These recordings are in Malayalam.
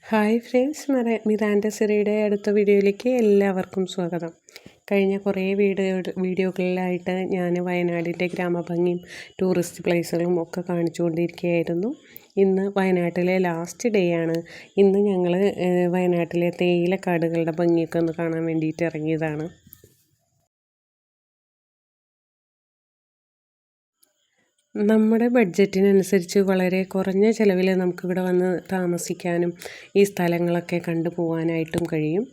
ഹായ് ഫ്രണ്ട്സ്, മിറാൻഡ സിറിയുടെ അടുത്ത വീഡിയോയിലേക്ക് എല്ലാവർക്കും സ്വാഗതം. കഴിഞ്ഞ കുറേ വീഡിയോകളിലായിട്ട് ഞാൻ വയനാടിൻ്റെ ഗ്രാമഭംഗിയും ടൂറിസ്റ്റ് പ്ലേസുകളും ഒക്കെ കാണിച്ചുകൊണ്ടിരിക്കുകയായിരുന്നു. ഇന്ന് വയനാട്ടിലെ ലാസ്റ്റ് ഡേ ആണ്. ഇന്ന് ഞങ്ങൾ വയനാട്ടിലെ തേയിലക്കാടുകളുടെ ഭംഗിയൊക്കെ ഒന്ന് കാണാൻ വേണ്ടിയിട്ട് ഇറങ്ങിയതാണ്. നമ്മുടെ ബഡ്ജറ്റിനനുസരിച്ച് വളരെ കുറഞ്ഞ ചിലവിൽ നമുക്കിവിടെ വന്ന് താമസിക്കാനും ഈ സ്ഥലങ്ങളൊക്കെ കണ്ടു പോകാനായിട്ടും കഴിയും.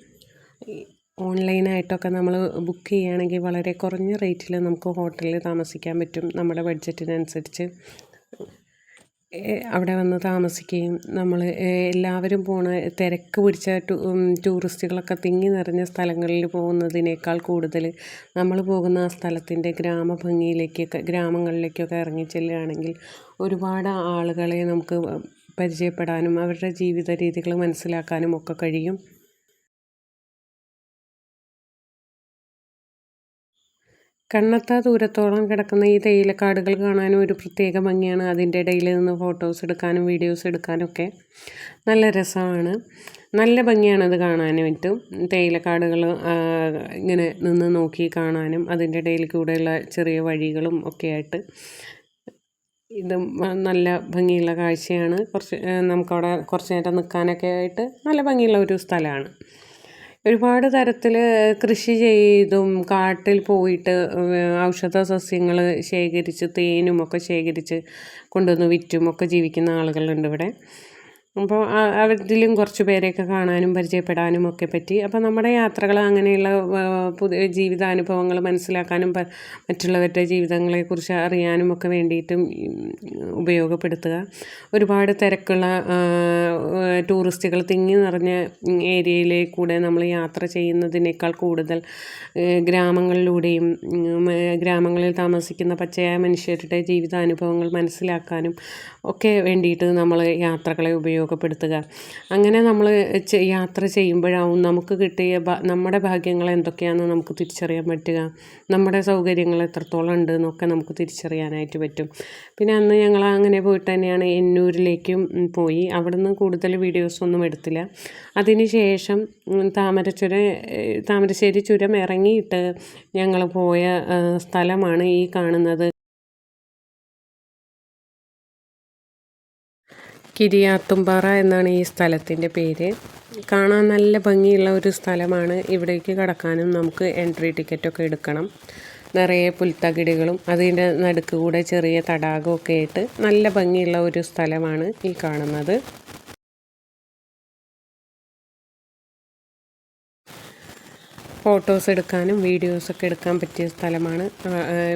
ഓൺലൈനായിട്ടൊക്കെ നമ്മൾ ബുക്ക് ചെയ്യുകയാണെങ്കിൽ വളരെ കുറഞ്ഞ റേറ്റിൽ നമുക്ക് ഹോട്ടലിൽ താമസിക്കാൻ പറ്റും. നമ്മുടെ ബഡ്ജറ്റിനനുസരിച്ച് അവിടെ വന്ന് താമസിക്കുകയും നമ്മൾ എല്ലാവരും തിരക്ക് പിടിച്ച ടൂറിസ്റ്റുകളൊക്കെ തിങ്ങി നിറഞ്ഞ സ്ഥലങ്ങളിൽ പോകുന്നതിനേക്കാൾ കൂടുതൽ നമ്മൾ പോകുന്ന ആ സ്ഥലത്തിൻ്റെ ഗ്രാമങ്ങളിലേക്കൊക്കെ ഇറങ്ങിച്ചെല്ലുകയാണെങ്കിൽ ഒരുപാട് ആളുകളെ നമുക്ക് പരിചയപ്പെടാനും അവരുടെ ജീവിത രീതികൾ മനസ്സിലാക്കാനും ഒക്കെ കഴിയും. കണ്ണെത്താ ദൂരത്തോളം കിടക്കുന്ന ഈ തേയിലക്കാടുകൾ കാണാനും ഒരു പ്രത്യേക ഭംഗിയാണ്. അതിൻ്റെ ഇടയിൽ നിന്ന് ഫോട്ടോസ് എടുക്കാനും വീഡിയോസ് എടുക്കാനും ഒക്കെ നല്ല രസമാണ്. നല്ല ഭംഗിയാണ് അത് കാണാനായിട്ടും. തേയിലക്കാടുകൾ ഇങ്ങനെ നിന്ന് നോക്കി കാണാനും അതിൻ്റെ ഇടയിൽ കൂടെയുള്ള ചെറിയ വഴികളും ഒക്കെ ആയിട്ട് ഇത് നല്ല ഭംഗിയുള്ള കാഴ്ചയാണ്. നമുക്കവിടെ കുറച്ച് നേരം നിൽക്കാനൊക്കെ ആയിട്ട് നല്ല ഭംഗിയുള്ള ഒരു സ്ഥലമാണ്. ഒരുപാട് തരത്തിൽ കൃഷി ചെയ്തും കാട്ടിൽ പോയിട്ട് ഔഷധ സസ്യങ്ങൾ ശേഖരിച്ച് തേനുമൊക്കെ ശേഖരിച്ച് കൊണ്ടുവന്ന് വിറ്റും ഒക്കെ ജീവിക്കുന്ന ആളുകളുണ്ട് ഇവിടെ. അപ്പോൾ അവരിലും കുറച്ച് പേരെയൊക്കെ കാണാനും പരിചയപ്പെടാനും ഒക്കെ പറ്റി. അപ്പോൾ നമ്മുടെ യാത്രകൾ അങ്ങനെയുള്ള പുതിയ ജീവിതാനുഭവങ്ങൾ മനസ്സിലാക്കാനും മറ്റുള്ളവരുടെ ജീവിതങ്ങളെക്കുറിച്ച് അറിയാനും ഒക്കെ വേണ്ടിയിട്ടും ഉപയോഗപ്പെടുത്തുക. ഒരുപാട് തിരക്കുള്ള ടൂറിസ്റ്റുകൾ തിങ്ങി നിറഞ്ഞ ഏരിയയിലേക്കൂടെ നമ്മൾ യാത്ര ചെയ്യുന്നതിനേക്കാൾ കൂടുതൽ ഗ്രാമങ്ങളിലൂടെയും ഗ്രാമങ്ങളിൽ താമസിക്കുന്ന പച്ചയായ മനുഷ്യരുടെ ജീവിതാനുഭവങ്ങൾ മനസ്സിലാക്കാനും ഒക്കെ വേണ്ടിയിട്ട് നമ്മൾ യാത്രകളെ ഉപയോഗപ്പെടുത്തുക. അങ്ങനെ നമ്മൾ യാത്ര ചെയ്യുമ്പോഴാവും നമുക്ക് കിട്ടിയ നമ്മുടെ ഭാഗ്യങ്ങൾ എന്തൊക്കെയാണെന്ന് നമുക്ക് തിരിച്ചറിയാൻ പറ്റുക. നമ്മുടെ സൗകര്യങ്ങൾ എത്രത്തോളം ഉണ്ട് എന്നൊക്കെ നമുക്ക് തിരിച്ചറിയാനായിട്ട് പറ്റും. പിന്നെ അന്ന് ഞങ്ങൾ അങ്ങനെ പോയിട്ട് തന്നെയാണ് എന്നൂരിലേക്കും പോയി. അവിടുന്ന് കൂടുതൽ വീഡിയോസൊന്നും എടുത്തില്ല. അതിന് ശേഷം താമരശ്ശേരി ചുരം ഇറങ്ങിയിട്ട് ഞങ്ങൾ പോയ സ്ഥലമാണ് ഈ കാണുന്നത്. കിരിയാത്തുംപാറ എന്നാണ് ഈ സ്ഥലത്തിൻ്റെ പേര്. കാണാൻ നല്ല ഭംഗിയുള്ള ഒരു സ്ഥലമാണ്. ഇവിടേക്ക് കടക്കാനും നമുക്ക് എൻട്രി ടിക്കറ്റൊക്കെ എടുക്കണം. നിറയെ പുൽത്തകിടികളും അതിൻ്റെ നടുക്ക് കൂടെ ചെറിയ തടാകമൊക്കെ ആയിട്ട് നല്ല ഭംഗിയുള്ള ഒരു സ്ഥലമാണ് ഈ കാണുന്നത്. ഫോട്ടോസ് എടുക്കാനും വീഡിയോസൊക്കെ എടുക്കാൻ പറ്റിയ സ്ഥലമാണ്.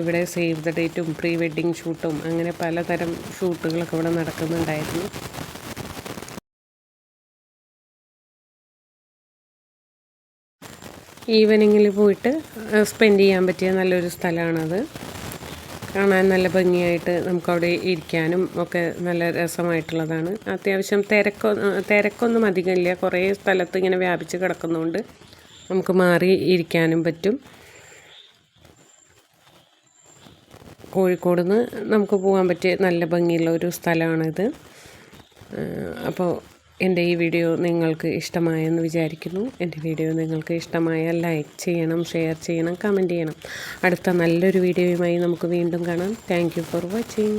ഇവിടെ സേവ് ദ ഡേറ്റും പ്രീ വെഡ്ഡിങ് ഷൂട്ടും അങ്ങനെ പലതരം ഷൂട്ടുകളൊക്കെ ഇവിടെ നടക്കുന്നുണ്ടായിരുന്നു. ഈവനിങ്ങിൽ പോയിട്ട് സ്പെൻഡ് ചെയ്യാൻ പറ്റിയ നല്ലൊരു സ്ഥലമാണത്. കാണാൻ നല്ല ഭംഗിയായിട്ട് നമുക്കവിടെ ഇരിക്കാനും ഒക്കെ നല്ല രസമായിട്ടുള്ളതാണ്. അത്യാവശ്യം തിരക്കൊന്നും അധികമില്ല. കുറേ സ്ഥലത്ത് ഇങ്ങനെ വ്യാപിച്ച് കിടക്കുന്നതുകൊണ്ട് നമുക്ക് മാറി ഇരിക്കാനും പറ്റും. കോഴിക്കോട് നിന്ന് നമുക്ക് പോകാൻ പറ്റിയ നല്ല ഭംഗിയുള്ള ഒരു സ്ഥലമാണിത്. അപ്പോൾ എൻ്റെ ഈ വീഡിയോ നിങ്ങൾക്ക് ഇഷ്ടമായെന്ന് വിചാരിക്കുന്നു. എൻ്റെ വീഡിയോ നിങ്ങൾക്ക് ഇഷ്ടമായാൽ ലൈക്ക് ചെയ്യണം, ഷെയർ ചെയ്യണം, കമൻറ്റ് ചെയ്യണം. അടുത്ത നല്ലൊരു വീഡിയോയുമായി നമുക്ക് വീണ്ടും കാണാം. Thank you for watching.